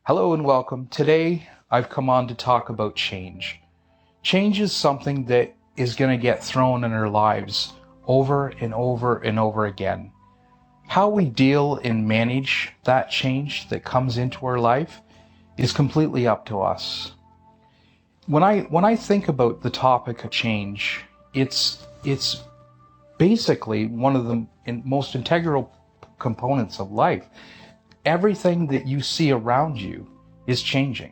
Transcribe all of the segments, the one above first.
Hello and welcome. Today I've come on to talk about change. Change is something that is going to get thrown in our lives over and over and over again. How we deal and manage that change that comes into our life is completely up to us. When I think about the topic of change, it's basically one of the most integral components of life. Everything that you see around you is changing.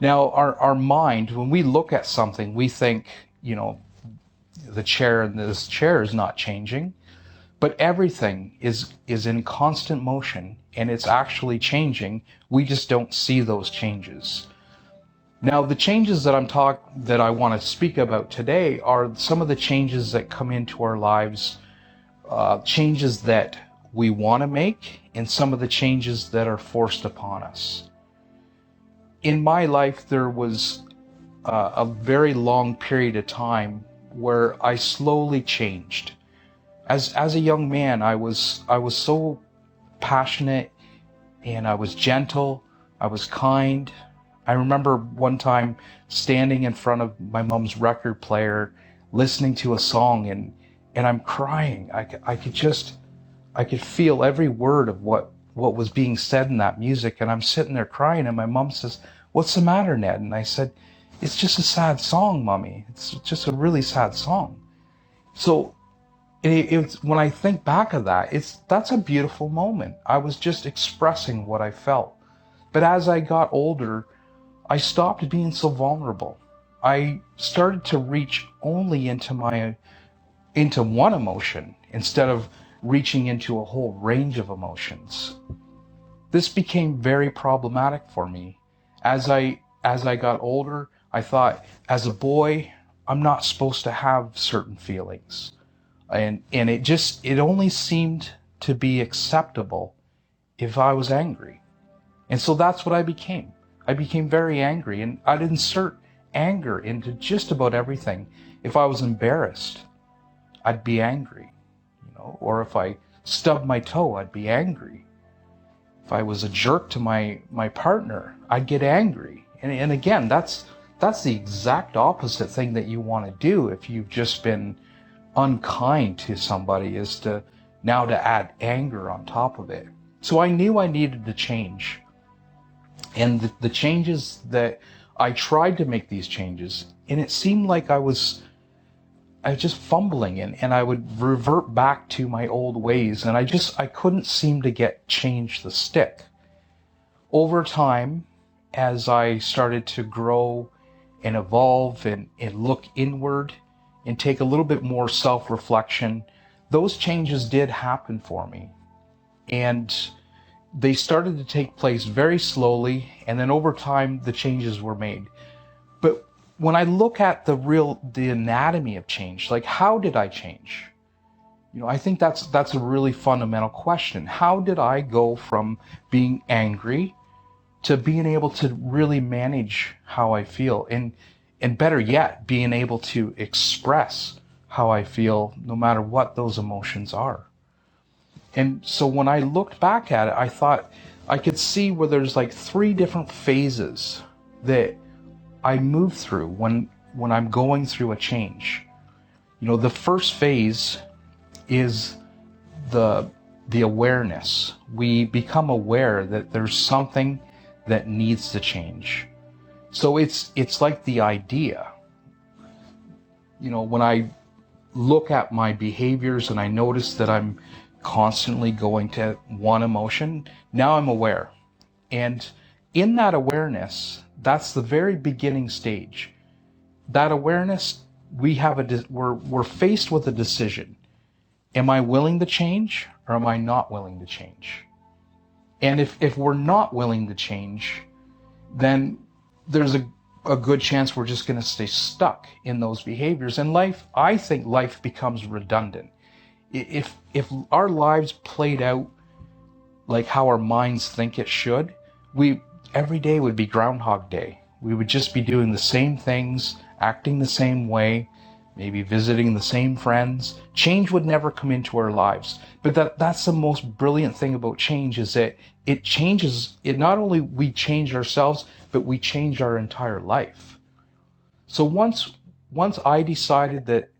Now, our mind, when we look at something, we think, the chair in this chair is not changing, but everything is in constant motion and it's actually changing. We just don't see those changes. Now, the changes that I want to speak about today are some of the changes that come into our lives, changes that we want to make, and some of the changes that are forced upon us. In my life, there was a very long period of time where I slowly changed. As a young man, I was so passionate, and I was gentle, I was kind. I remember one time standing in front of my mom's record player, listening to a song, and I'm crying. I could feel every word of what was being said in that music, and I'm sitting there crying, and my mom says, "What's the matter, Ned?" And I said, "It's just a sad song, Mommy. It's just a really sad song." So it's when I think back of that, that's a beautiful moment. I was just expressing what I felt. But as I got older, I stopped being so vulnerable. I started to reach only into one emotion instead of reaching into a whole range of emotions. This became very problematic for me. As I got older, I thought, as a boy, I'm not supposed to have certain feelings. And it only seemed to be acceptable if I was angry. And so that's what I became. I became very angry, and I'd insert anger into just about everything. If I was embarrassed, I'd be angry. Or if I stubbed my toe, I'd be angry. If I was a jerk to my partner, I'd get angry. And again, that's the exact opposite thing that you want to do if you've just been unkind to somebody, is to add anger on top of it. So I knew I needed to change. And the changes that I tried to make these changes, and it seemed like I was just fumbling, and I would revert back to my old ways, and I couldn't seem to change the stick. Over time, as I started to grow and evolve and look inward and take a little bit more self-reflection, those changes did happen for me. And they started to take place very slowly, and then over time, the changes were made. But when I look at the anatomy of change, like, how did I change? I think that's a really fundamental question. How did I go from being angry to being able to really manage how I feel, and better yet, being able to express how I feel no matter what those emotions are? And so when I looked back at it, I thought I could see where there's like 3 different phases that I move through when I'm going through a change. The first phase is the awareness. We become aware that there's something that needs to change. So it's like the idea. When I look at my behaviors and I notice that I'm constantly going to one emotion, now I'm aware. And in that awareness, that's the very beginning stage. That awareness, we're faced with a decision. Am I willing to change, or am I not willing to change? And if we're not willing to change, then there's a good chance we're just going to stay stuck in those behaviors. And I think life becomes redundant. If our lives played out like how our minds think it should, every day would be Groundhog Day. We would just be doing the same things, acting the same way, maybe visiting the same friends. Change would never come into our lives. But that's the most brilliant thing about change, is that it changes, it not only we change ourselves, but we change our entire life. So once I decided that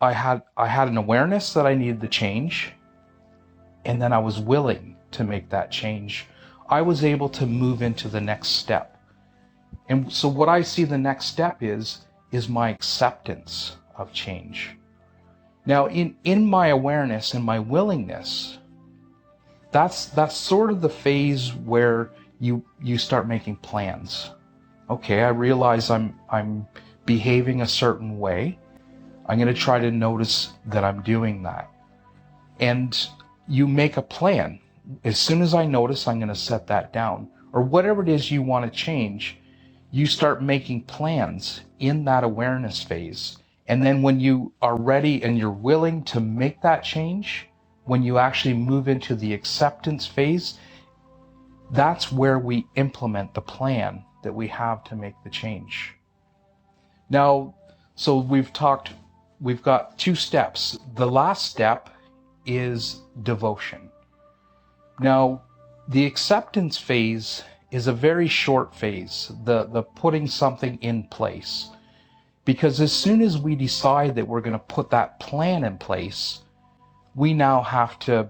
I had an awareness that I needed to change, and then I was willing to make that change, I was able to move into the next step. And so what I see the next step is my acceptance of change. Now, in my awareness and my willingness, that's sort of the phase where you start making plans. Okay, I realize I'm behaving a certain way. I'm going to try to notice that I'm doing that. And you make a plan. As soon as I notice, I'm going to set that down. Or whatever it is you want to change, you start making plans in that awareness phase. And then when you are ready and you're willing to make that change, when you actually move into the acceptance phase, that's where we implement the plan that we have to make the change. Now, so we've got 2 steps. The last step is devotion. Now, the acceptance phase is a very short phase, the putting something in place. Because as soon as we decide that we're going to put that plan in place, we now have to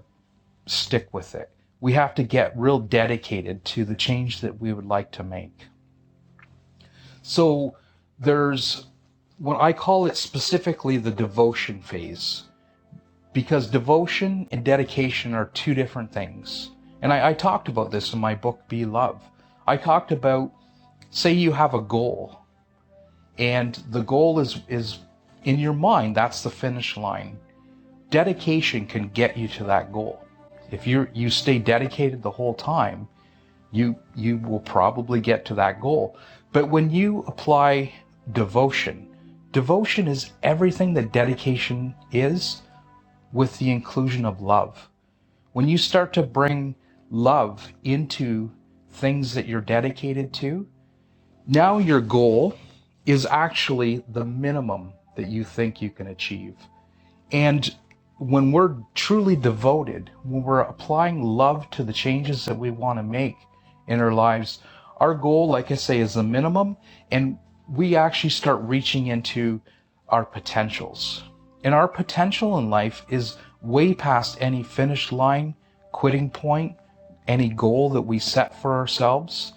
stick with it. We have to get real dedicated to the change that we would like to make. So there's, what I call it specifically, the devotion phase. Because devotion and dedication are 2 different things. And I talked about this in my book, Be Love. I talked about, say you have a goal, and the goal is in your mind, that's the finish line. Dedication can get you to that goal. If you stay dedicated the whole time, you will probably get to that goal. But when you apply devotion is everything that dedication is, with the inclusion of love. When you start to bring love into things that you're dedicated to, now your goal is actually the minimum that you think you can achieve. And when we're truly devoted, when we're applying love to the changes that we want to make in our lives, our goal, like I say, is the minimum, and we actually start reaching into our potentials. And our potential in life is way past any finish line, quitting point, any goal that we set for ourselves.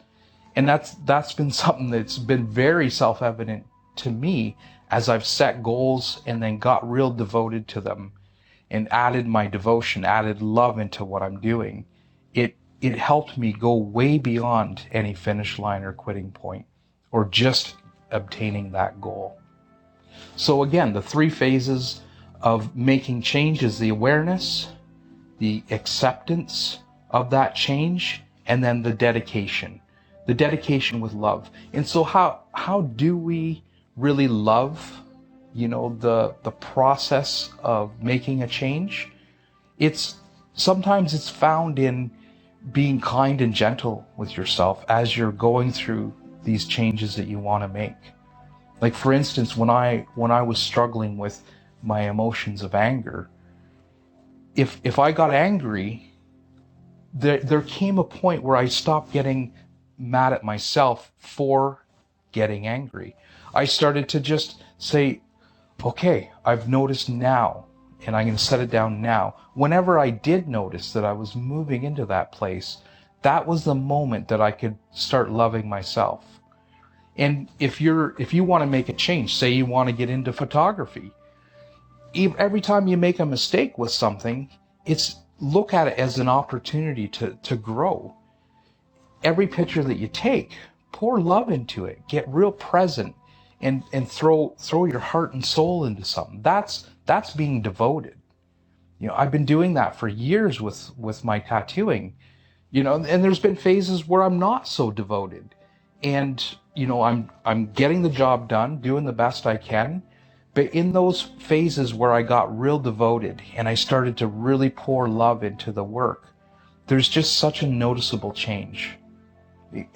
And that's been something that's been very self-evident to me as I've set goals and then got real devoted to them and added my devotion, added love into what I'm doing. It helped me go way beyond any finish line or quitting point, or just obtaining that goal. So again, the 3 phases of making change is the awareness, the acceptance of that change, and then the dedication with love. And so how do we really love, the process of making a change? Sometimes it's found in being kind and gentle with yourself as you're going through these changes that you want to make. Like, for instance, when I was struggling with my emotions of anger, if I got angry, there came a point where I stopped getting mad at myself for getting angry. I started to just say, okay, I've noticed now, and I'm going to set it down now. Whenever I did notice that I was moving into that place, that was the moment that I could start loving myself. And if you want to make a change, say you want to get into photography, every time you make a mistake with something, look at it as an opportunity to grow. Every picture that you take, pour love into it, get real present, and throw your heart and soul into something. That's being devoted. I've been doing that for years with my tattooing, and there's been phases where I'm not so devoted, and I'm getting the job done, doing the best I can. But in those phases where I got real devoted and I started to really pour love into the work, there's just such a noticeable change.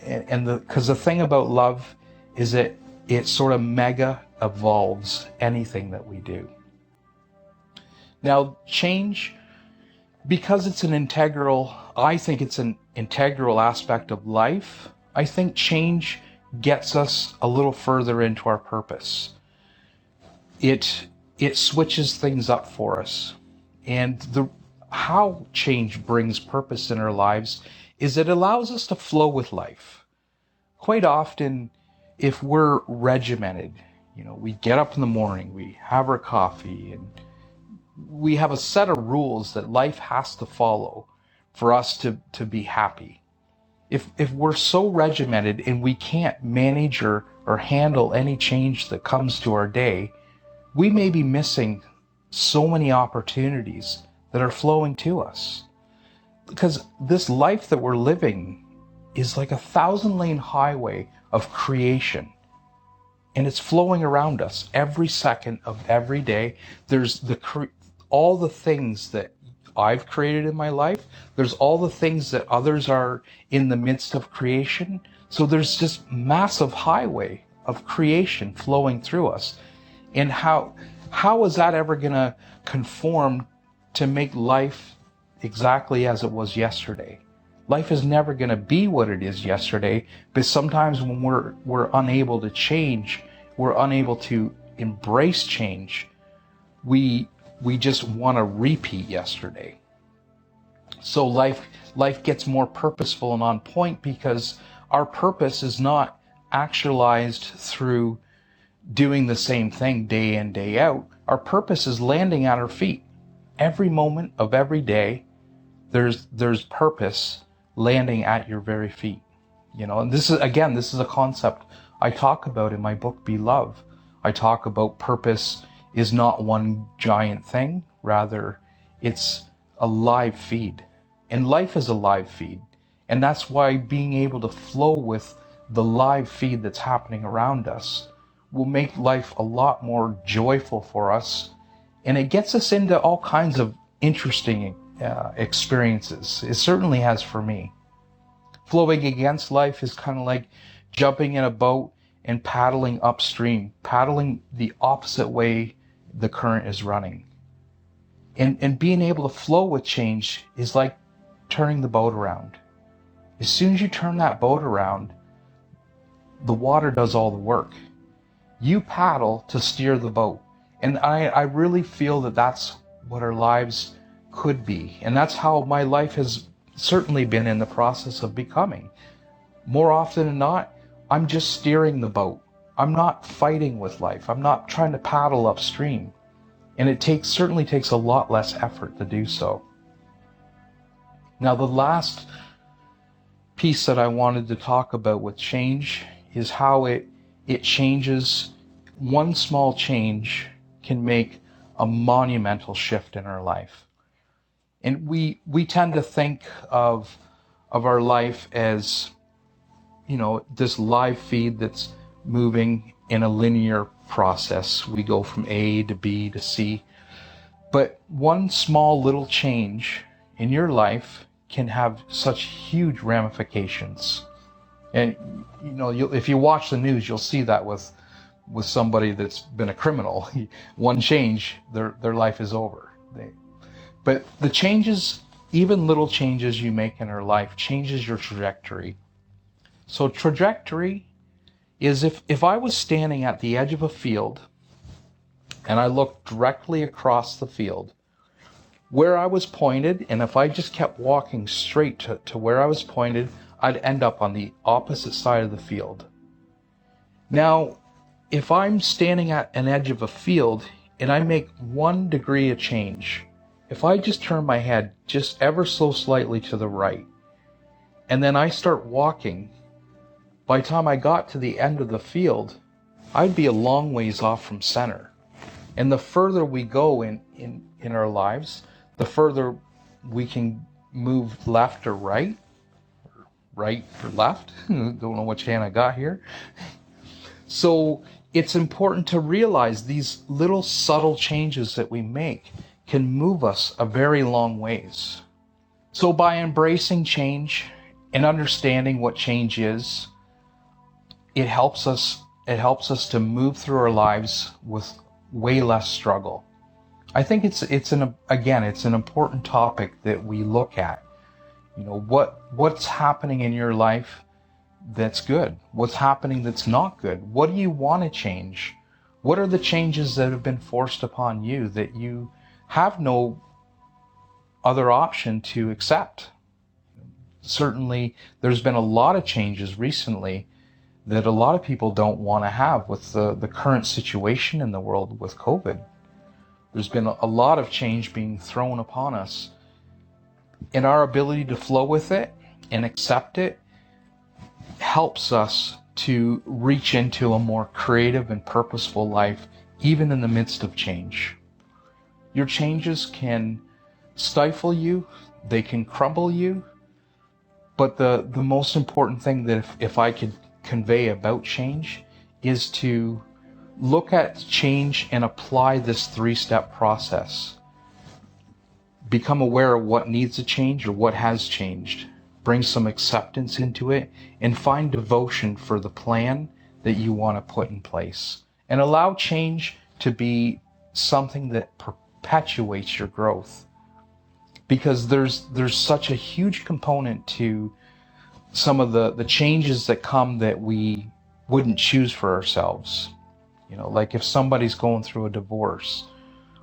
And because the thing about love is that it sort of mega evolves anything that we do. Now, change, because it's I think it's an integral aspect of life. I think change gets us a little further into our purpose. It switches things up for us. And how change brings purpose in our lives is it allows us to flow with life. Quite often, if we're regimented, we get up in the morning, we have our coffee, and we have a set of rules that life has to follow for us to be happy. If we're so regimented and we can't manage or handle any change that comes to our day, we may be missing so many opportunities that are flowing to us. Because this life that we're living is like a 1,000-lane highway of creation. And it's flowing around us every second of every day. There's all the things that I've created in my life. There's all the things that others are in the midst of creation. So there's this massive highway of creation flowing through us. And how is that ever going to conform to make life exactly as it was yesterday? Life is never going to be what it is yesterday, but sometimes when we're unable to change, we're unable to embrace change, we just want to repeat yesterday. So life gets more purposeful and on point because our purpose is not actualized through doing the same thing day in, day out. Our purpose is landing at our feet. Every moment of every day, there's purpose landing at your very feet. And this is a concept I talk about in my book, Be Love. I talk about purpose is not one giant thing. Rather, it's a live feed. And life is a live feed. And that's why being able to flow with the live feed that's happening around us will make life a lot more joyful for us. And it gets us into all kinds of interesting experiences. It certainly has for me. Flowing against life is kind of like jumping in a boat and paddling upstream, paddling the opposite way the current is running. And being able to flow with change is like turning the boat around. As soon as you turn that boat around, the water does all the work. You paddle to steer the boat. And I really feel that that's what our lives could be. And that's how my life has certainly been in the process of becoming. More often than not, I'm just steering the boat. I'm not fighting with life. I'm not trying to paddle upstream. And it certainly takes a lot less effort to do so. Now, the last piece that I wanted to talk about with change is how it changes. One small change can make a monumental shift in our life. And we tend to think of our life as, this live feed that's moving in a linear process. We go from A to B to C. But one small little change in your life can have such huge ramifications. And, if you watch the news, you'll see that with somebody that's been a criminal. One change, their life is over. But the changes, even little changes you make in our life, changes your trajectory. So trajectory is if I was standing at the edge of a field and I looked directly across the field, where I was pointed, and if I just kept walking straight to where I was pointed, I'd end up on the opposite side of the field. Now, if I'm standing at an edge of a field and I make 1 degree of change, if I just turn my head just ever so slightly to the right, and then I start walking, by the time I got to the end of the field, I'd be a long ways off from center. And the further we go in our lives, the further we can move left or right or left. Don't know which hand I got here. So it's important to realize these little subtle changes that we make can move us a very long ways. So by embracing change and understanding what change is, it helps us it helps us to move through our lives with way less struggle. I think it's an important topic that we look at. You know, what's happening in your life that's good? What's happening that's not good? What do you want to change? What are the changes that have been forced upon you that you have no other option to accept? Certainly, there's been a lot of changes recently that a lot of people don't want to have with the current situation in the world with COVID. There's been a lot of change being thrown upon us. And our ability to flow with it and accept it helps us to reach into a more creative and purposeful life, even in the midst of change. Your changes can stifle you, they can crumble you, but the most important thing that if I could convey about change is to look at change and apply this 3-step process. Become aware of what needs to change or what has changed. Bring some acceptance into it and find devotion for the plan that you want to put in place. And allow change to be something that perpetuates your growth. Because there's such a huge component to some of the changes that come that we wouldn't choose for ourselves. You know, like if somebody's going through a divorce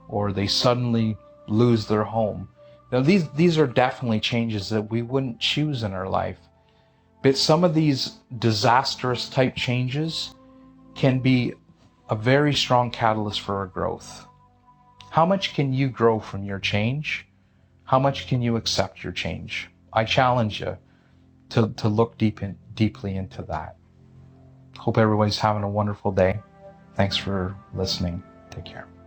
or they suddenly lose their home. Now these are definitely changes that we wouldn't choose in our life. But some of these disastrous type changes can be a very strong catalyst for our growth. How much can you grow from your change? How much can you accept your change? I challenge you to look deeply into that. Hope everybody's having a wonderful day. Thanks for listening. Take care.